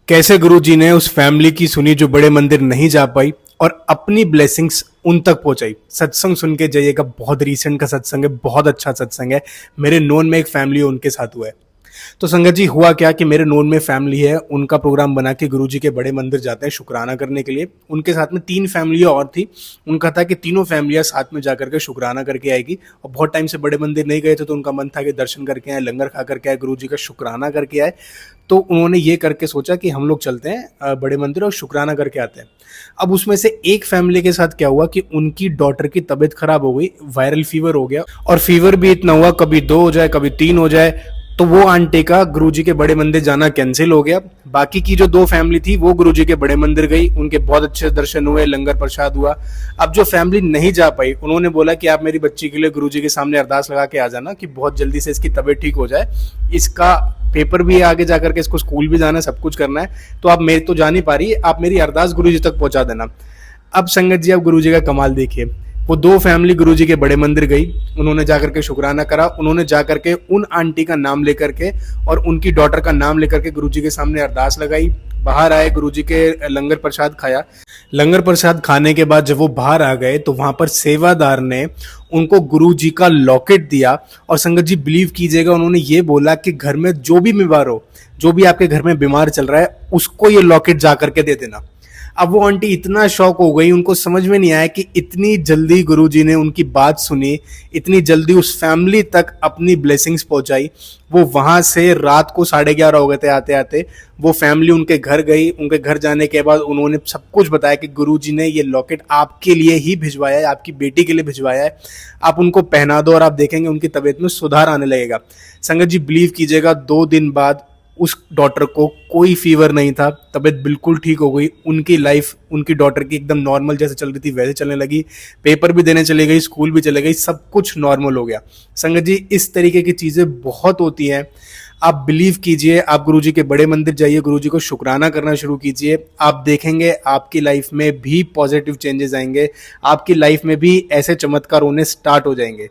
कैसे गुरुजी ने उस फैमिली की सुनी जो बड़े मंदिर नहीं जा पाई और अपनी ब्लेसिंग्स उन तक पहुंचाई। सत्संग सुन के जाइएगा, बहुत रीसेंट का सत्संग है, बहुत अच्छा सत्संग है। मेरे नोन में एक फैमिली है, उनके साथ हुआ है। तो संगत जी, हुआ क्या कि मेरे नोन में फैमिली है, उनका प्रोग्राम बना के गुरुजी के बड़े मंदिर जाते हैं शुक्राना करने के लिए। उनके साथ में 3 फैमिलियाँ और थी। उनका था कि तीनों फैमिलियाँ साथ में जाकर के शुक्राना करके आएगी, और बहुत टाइम से बड़े मंदिर नहीं गए थे, तो उनका मन था कि दर्शन करके आए, लंगर खा करके आए, गुरुजी का शुक्राना करके आए। तो उन्होंने ये करके सोचा कि हम लोग चलते हैं बड़े मंदिर और शुक्राना करके आते हैं। अब उसमें से एक फैमिली के साथ क्या हुआ कि उनकी डॉटर की तबीयत खराब हो गई, वायरल फीवर हो गया, और फीवर भी इतना हुआ, कभी 2 हो जाए, कभी 3 हो जाए। तो वो आंटी का गुरुजी के बड़े मंदिर जाना कैंसिल हो गया। बाकी की जो 2 फैमिली थी वो गुरुजी के बड़े मंदिर गई, उनके बहुत अच्छे दर्शन हुए, लंगर प्रसाद हुआ। अब जो फैमिली नहीं जा पाई, उन्होंने बोला कि आप मेरी बच्ची के लिए गुरुजी के सामने अरदास लगा के आ जाना कि बहुत जल्दी से इसकी तबीयत ठीक हो जाए। इसका पेपर भी है, आगे जाकर के इसको स्कूल भी जाना है, सब कुछ करना है। तो आप मेरे तो जा नहीं पा रही, आप मेरी अरदास गुरुजी तक पहुंचा देना। अब संगत जी, आप गुरुजी का कमाल देखिए। वो 2 फैमिली गुरुजी के बड़े मंदिर गई, उन्होंने जाकर के शुक्राना करा, उन्होंने जाकर के उन आंटी का नाम लेकर के और उनकी डॉटर का नाम लेकर के गुरुजी के सामने अरदास लगाई। बाहर आए, गुरुजी के लंगर प्रसाद खाया। लंगर प्रसाद खाने के बाद जब वो बाहर आ गए, तो वहां पर सेवादार ने उनको गुरुजी का लॉकेट दिया। और संगत जी, बिलीव कीजिएगा, उन्होंने ये बोला कि घर में जो भी बीमार हो, जो भी आपके घर में बीमार चल रहा है, उसको ये लॉकेट जा करके दे देना। अब वो आंटी इतना शॉक हो गई, उनको समझ में नहीं आया कि इतनी जल्दी गुरुजी ने उनकी बात सुनी, इतनी जल्दी उस फैमिली तक अपनी ब्लेसिंग्स पहुंचाई। वो वहां से रात को 11:30 हो गए थे आते आते। वो फैमिली उनके घर गई, उनके घर जाने के बाद उन्होंने सब कुछ बताया कि गुरुजी ने ये लॉकेट आपके लिए ही भिजवाया है, आपकी बेटी के लिए भिजवाया है, आप उनको पहना दो और आप देखेंगे उनकी तबीयत में सुधार आने लगेगा। संगत जी, बिलीव कीजिएगा, 2 दिन बाद उस डॉटर को कोई फीवर नहीं था, तबीयत बिल्कुल ठीक हो गई। उनकी लाइफ, उनकी डॉटर की एकदम नॉर्मल जैसे चल रही थी वैसे चलने लगी, पेपर भी देने चली गई, स्कूल भी चले गई, सब कुछ नॉर्मल हो गया। संगत जी, इस तरीके की चीज़ें बहुत होती हैं। आप बिलीव कीजिए, आप गुरुजी के बड़े मंदिर जाइए, गुरुजी को शुक्राना करना शुरू कीजिए, आप देखेंगे आपकी लाइफ में भी पॉजिटिव चेंजेस आएंगे, आपकी लाइफ में भी ऐसे चमत्कार होने स्टार्ट हो जाएंगे।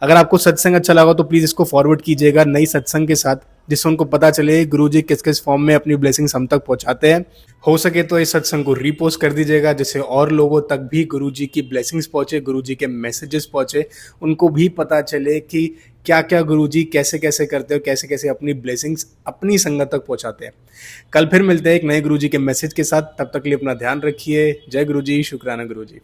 अगर आपको सत्संग अच्छा लगा तो प्लीज़ इसको फॉरवर्ड कीजिएगा नई सत्संग के साथ, जिससे उनको पता चले गुरुजी किस किस फॉर्म में अपनी ब्लेसिंग्स हम तक पहुंचाते हैं। हो सके तो इस सत्संग को रीपोस्ट कर दीजिएगा, जिससे और लोगों तक भी गुरुजी की ब्लेसिंग्स पहुंचे, गुरुजी के मैसेजेस पहुंचे, उनको भी पता चले कि क्या क्या गुरुजी कैसे कैसे करते हो, कैसे कैसे अपनी ब्लेसिंग्स अपनी संगत तक पहुंचाते हैं। कल फिर मिलते हैं एक नए गुरुजी के मैसेज के साथ। तब तक के लिए अपना ध्यान रखिए। जय गुरुजी, शुक्राना गुरुजी।